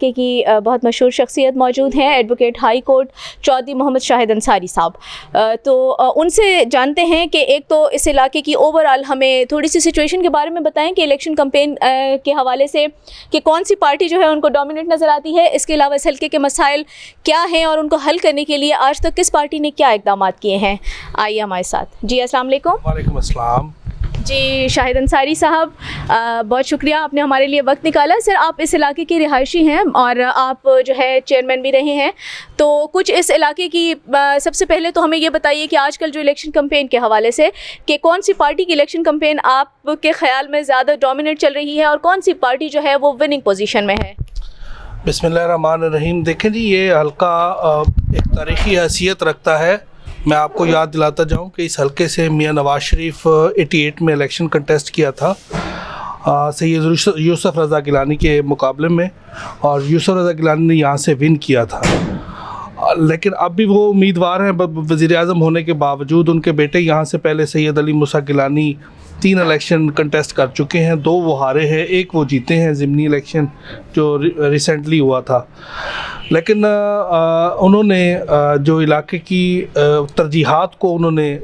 علاقے کی بہت مشہور شخصیت موجود ہیں، ایڈوکیٹ ہائی کورٹ چودھری محمد شاہد انصاری صاحب۔ تو ان سے جانتے ہیں کہ ایک تو اس علاقے کی اوور آل ہمیں تھوڑی سی سچویشن کے بارے میں بتائیں کہ الیکشن کمپین کے حوالے سے کہ کون سی پارٹی جو ہے ان کو ڈومینیٹ نظر آتی ہے، اس کے علاوہ اس حلقے کے مسائل کیا ہیں اور ان کو حل کرنے کے لیے آج تک کس پارٹی نے کیا اقدامات کیے ہیں۔ آئیے ہمارے ساتھ۔ جی السلام علیکم۔ وعلیکم السلام۔ جی شاہد انصاری صاحب، بہت شکریہ آپ نے ہمارے لیے وقت نکالا۔ سر آپ اس علاقے کے رہائشی ہیں اور آپ جو ہے چیئرمین بھی رہے ہیں، تو کچھ اس علاقے کی سب سے پہلے تو ہمیں یہ بتائیے کہ آج کل جو الیکشن کمپین کے حوالے سے کہ کون سی پارٹی کی الیکشن کمپین آپ کے خیال میں زیادہ ڈومینیٹ چل رہی ہے اور کون سی پارٹی جو ہے وہ وننگ پوزیشن میں ہے؟ بسم اللہ الرحمن الرحیم۔ دیکھیں جی، یہ حلقہ ایک تاریخی حیثیت رکھتا ہے۔ میں آپ کو یاد دلاتا جاؤں کہ اس حلقے سے میاں نواز شریف 88 میں الیکشن کنٹیسٹ کیا تھا سید یوسف رضا گیلانی کے مقابلے میں، اور یوسف رضا گیلانی نے یہاں سے ون کیا تھا، لیکن اب بھی وہ امیدوار ہیں وزیر اعظم ہونے کے باوجود۔ ان کے بیٹے یہاں سے پہلے سید علی موسیٰ گیلانی 3 الیکشن کنٹیسٹ کر چکے ہیں، 2 وہ ہارے ہیں، 1 وہ جیتے ہیں ضمنی الیکشن جو ریسنٹلی ہوا تھا۔ لیکن انہوں نے جو علاقے کی ترجیحات کو انہوں نے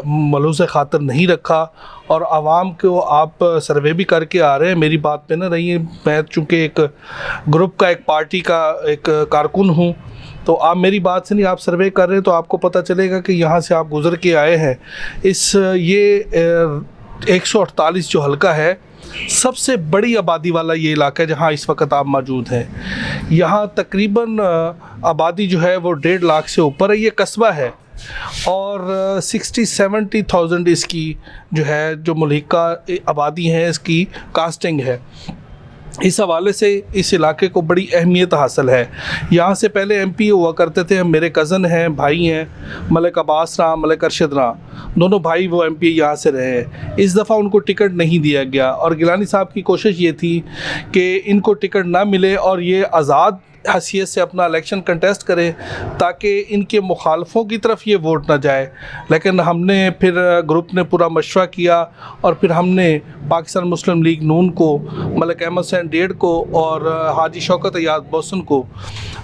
ملحوظ خاطر نہیں رکھا، اور عوام کو آپ سروے بھی کر کے آ رہے ہیں، میری بات پہ نہ رہیے، میں چونکہ ایک گروپ کا، ایک پارٹی کا ایک کارکن ہوں، تو آپ میری بات سے نہیں، آپ سروے کر رہے ہیں تو آپ کو پتہ چلے گا کہ یہاں سے آپ گزر کے آئے ہیں۔ یہ 148 جو حلقہ ہے، سب سے بڑی آبادی والا یہ علاقہ ہے جہاں اس وقت آپ موجود ہیں۔ یہاں تقریباً آبادی جو ہے وہ 1.5 لاکھ سے اوپر ہے، یہ قصبہ ہے، اور 60-70,000 اس کی جو ہے جو ملحقہ آبادی ہیں، اس کی کاسٹنگ ہے۔ اس حوالے سے اس علاقے کو بڑی اہمیت حاصل ہے۔ یہاں سے پہلے ایم پی ہوا کرتے تھے، میرے کزن ہیں، بھائی ہیں، ملک عباس راں، ملک ارشد راں، دونوں بھائی وہ ایم پی یہاں سے رہے ہیں۔ اس دفعہ ان کو ٹکٹ نہیں دیا گیا، اور گیلانی صاحب کی کوشش یہ تھی کہ ان کو ٹکٹ نہ ملے اور یہ آزاد حیثیت سے اپنا الیکشن کنٹیسٹ کرے تاکہ ان کے مخالفوں کی طرف یہ ووٹ نہ جائے۔ لیکن ہم نے پھر گروپ نے پورا مشورہ کیا، اور پھر ہم نے پاکستان مسلم لیگ نون کو، ملک احمد حسین ڈیڑھ کو اور حاجی شوکت ایاز بوسن کو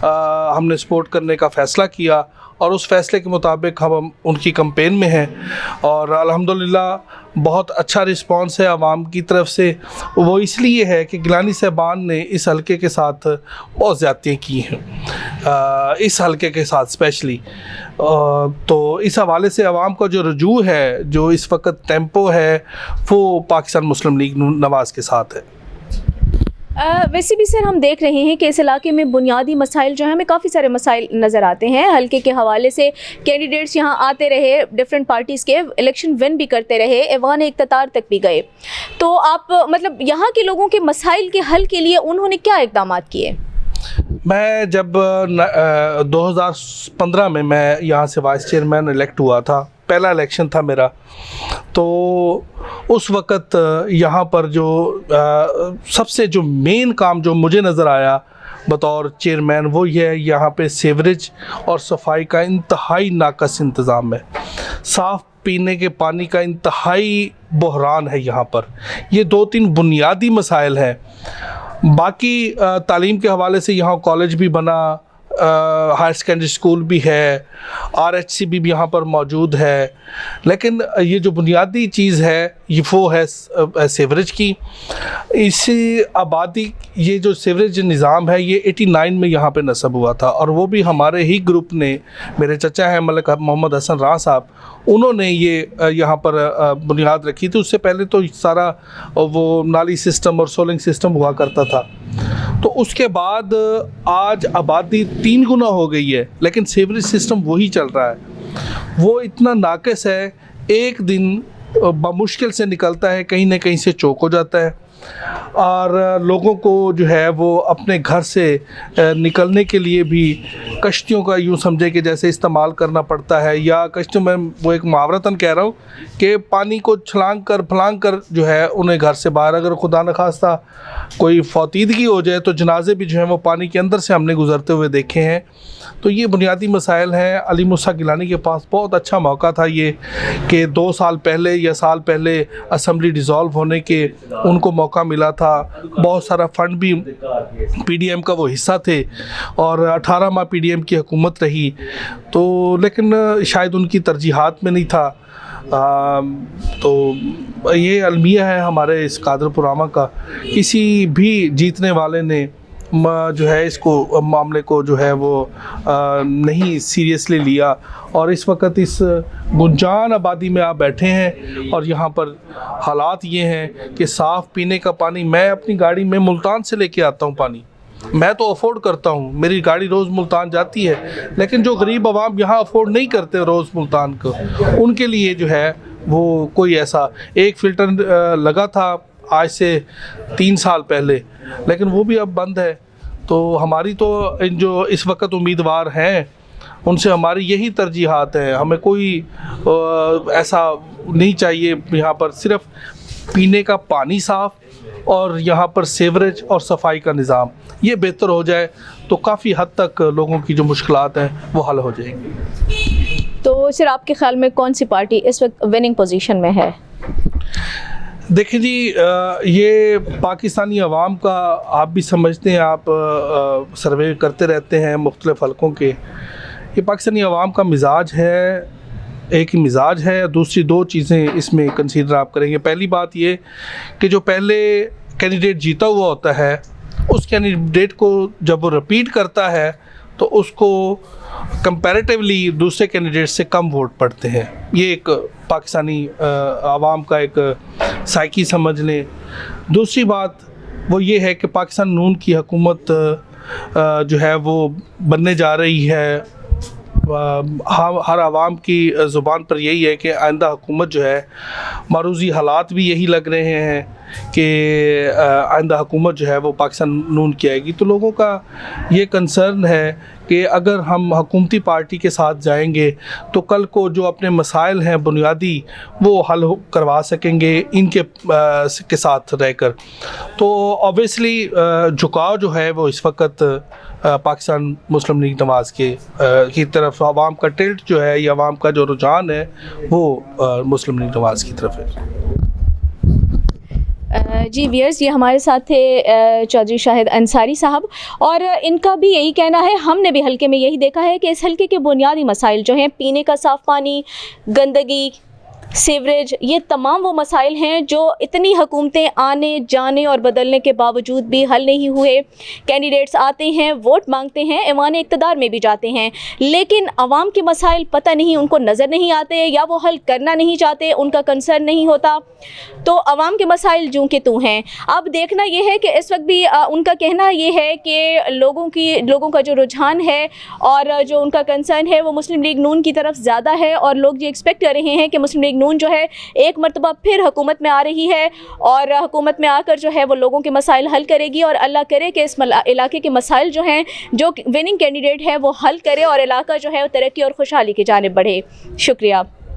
ہم نے سپورٹ کرنے کا فیصلہ کیا، اور اس فیصلے کے مطابق ہم ان کی کمپین میں ہیں، اور الحمدللہ بہت اچھا رسپانس ہے عوام کی طرف سے۔ وہ اس لیے ہے کہ گیلانی صاحبان نے اس حلقے کے ساتھ بہت زیادتیاں کی ہیں، اس حلقے کے ساتھ اسپیشلی، تو اس حوالے سے عوام کا جو رجوع ہے، جو اس وقت ٹیمپو ہے، وہ پاکستان مسلم لیگ نواز کے ساتھ ہے۔ ویسے بھی سر ہم دیکھ رہے ہیں کہ اس علاقے میں بنیادی مسائل جو ہیں، ہمیں کافی سارے مسائل نظر آتے ہیں حلقے کے حوالے سے۔ کینڈیڈیٹس یہاں آتے رہے، ڈیفرنٹ پارٹیز کے الیکشن ون بھی کرتے رہے، ایوان اقتدار تک بھی گئے، تو آپ مطلب یہاں کے لوگوں کے مسائل کے حل کے لیے انہوں نے کیا اقدامات کیے؟ میں جب 2015 میں یہاں سے وائس چیئرمین الیکٹ ہوا تھا، پہلا الیکشن تھا میرا، تو اس وقت یہاں پر جو سب سے جو مین کام جو مجھے نظر آیا بطور چیئرمین، وہ یہ ہے یہاں پہ سیوریج اور صفائی کا انتہائی ناقص انتظام ہے۔ صاف پینے کے پانی کا انتہائی بحران ہے یہاں پر۔ یہ 2-3 بنیادی مسائل ہیں۔ باقی تعلیم کے حوالے سے یہاں کالج بھی بنا، ہائر سیکنڈری اسکول بھی ہے، RHC بھی یہاں پر موجود ہے، لیکن یہ جو بنیادی چیز ہے وہ ہے سیوریج کی۔ اسی آبادی یہ جو سیوریج نظام ہے یہ 89 میں یہاں پہ نصب ہوا تھا، اور وہ بھی ہمارے ہی گروپ نے، میرے چچا ہیں ملک محمد حسن راں صاحب، انہوں نے یہ یہاں پر بنیاد رکھی تھی۔ اس سے پہلے تو سارا وہ نالی سسٹم اور سولنگ سسٹم ہوا کرتا تھا، تو اس کے بعد آج آبادی 3 گنا ہو گئی ہے، لیکن سیوریج سسٹم وہی چل رہا ہے۔ وہ اتنا ناقص ہے، ایک دن بمشکل سے نکلتا ہے، کہیں نہ کہیں سے چوک ہو جاتا ہے، اور لوگوں کو جو ہے وہ اپنے گھر سے نکلنے کے لیے بھی کشتیوں کا یوں سمجھے کہ جیسے استعمال کرنا پڑتا ہے، یا کشتیوں میں وہ ایک محاورتاً کہہ رہا ہوں کہ پانی کو چھلانگ کر جو ہے انہیں گھر سے باہر، اگر خدا نخواستہ کوئی فوتیدگی ہو جائے تو جنازے بھی جو ہیں وہ پانی کے اندر سے ہم نے گزرتے ہوئے دیکھے ہیں۔ تو یہ بنیادی مسائل ہیں۔ علی موسیٰ گیلانی کے پاس بہت اچھا موقع تھا یہ کہ 2 سال پہلے یا سال پہلے اسمبلی ڈیزالو ہونے کے ان کو موقع موقع ملا تھا, بہت سارا فنڈ بھی PDM کا وہ حصہ تھے, اور 18 ماہ PDM کی حکومت رہی, تو لیکن شاید ان کی ترجیحات میں نہیں تھا. تو یہ المیہ ہے ہمارے اس قادر پرامہ کا. کسی بھی جیتنے والے نے جو ہے اس کو معاملے کو جو ہے وہ نہیں سیریسلی لیا, اور اس وقت اس گنجان آبادی میں آپ بیٹھے ہیں اور یہاں پر حالات یہ ہیں کہ صاف پینے کا پانی, میں اپنی گاڑی میں ملتان سے لے کے آتا ہوں پانی, میں تو افورڈ کرتا ہوں, میری گاڑی روز ملتان جاتی ہے, لیکن جو غریب عوام یہاں افورڈ نہیں کرتے روز ملتان کو, ان کے لیے جو ہے وہ کوئی ایسا ایک فلٹر لگا تھا آج سے 3 سال پہلے, لیکن وہ بھی اب بند ہے. تو ہماری تو جو اس وقت امیدوار ہیں ان سے ہماری یہی ترجیحات ہیں, ہمیں کوئی ایسا نہیں چاہیے. یہاں پر صرف پینے کا پانی صاف, اور یہاں پر سیوریج اور صفائی کا نظام یہ بہتر ہو جائے تو کافی حد تک لوگوں کی جو مشکلات ہیں وہ حل ہو جائیں گی. تو سر آپ کے خیال میں کون سی پارٹی اس وقت وننگ پوزیشن میں ہے؟ دیکھیں جی, یہ پاکستانی عوام کا, آپ بھی سمجھتے ہیں, آپ سروے کرتے رہتے ہیں مختلف حلقوں کے, یہ پاکستانی عوام کا مزاج ہے, ایک ہی مزاج ہے. دوسری 2 چیزیں اس میں کنسیڈر آپ کریں گے. پہلی بات یہ کہ جو پہلے کینڈیڈیٹ جیتا ہوا ہوتا ہے, اس کینڈیڈیٹ کو جب وہ رپیٹ کرتا ہے تو اس کو کمپیریٹیولی دوسرے کینڈیڈیٹ سے کم ووٹ پڑتے ہیں. یہ ایک پاکستانی عوام کا ایک سائیکی سمجھ لیں. دوسری بات وہ یہ ہے کہ پاکستان نون کی حکومت جو ہے وہ بننے جا رہی ہے. ہر عوام کی زبان پر یہی ہے کہ آئندہ حکومت جو ہے, معروضی حالات بھی یہی لگ رہے ہیں کہ آئندہ حکومت جو ہے وہ پاکستان نون کی آئے گی. تو لوگوں کا یہ کنسرن ہے کہ اگر ہم حکومتی پارٹی کے ساتھ جائیں گے تو کل کو جو اپنے مسائل ہیں بنیادی وہ حل کروا سکیں گے ان کے ساتھ رہ کر. تو اوبیسلی جھکاؤ جو ہے وہ اس وقت پاکستان مسلم لیگ نواز کی طرف, عوام کا ٹلٹ جو ہے یا عوام کا جو رجحان ہے وہ مسلم لیگ نواز کی طرف ہے. جی ویئرز, یہ ہمارے ساتھ تھے چودھری شاہد انصاری صاحب, اور ان کا بھی یہی کہنا ہے, ہم نے بھی حلقے میں یہی دیکھا ہے کہ اس حلقے کے بنیادی مسائل جو ہیں, پینے کا صاف پانی, گندگی, سیوریج, یہ تمام وہ مسائل ہیں جو اتنی حکومتیں آنے جانے اور بدلنے کے باوجود بھی حل نہیں ہوئے. کینڈیڈیٹس آتے ہیں, ووٹ مانگتے ہیں, ایوان اقتدار میں بھی جاتے ہیں, لیکن عوام کے مسائل پتہ نہیں ان کو نظر نہیں آتے, یا وہ حل کرنا نہیں چاہتے, ان کا کنسرن نہیں ہوتا. تو عوام کے مسائل جوں کہ تو ہیں. اب دیکھنا یہ ہے کہ اس وقت بھی ان کا کہنا یہ ہے کہ لوگوں کا جو رجحان ہے اور جو ان کا کنسرن ہے وہ مسلم لیگ نون کی طرف زیادہ ہے, اور لوگ یہ ایکسپیکٹ کر رہے ہیں کہ مسلم لیگ نون جو ہے ایک مرتبہ پھر حکومت میں آ رہی ہے, اور حکومت میں آ کر جو ہے وہ لوگوں کے مسائل حل کرے گی, اور اللہ کرے کہ اس علاقے کے مسائل جو ہیں جو وننگ کینڈیڈیٹ ہے وہ حل کرے, اور علاقہ جو ہے وہ ترقی اور خوشحالی کی جانب بڑھے. شکریہ.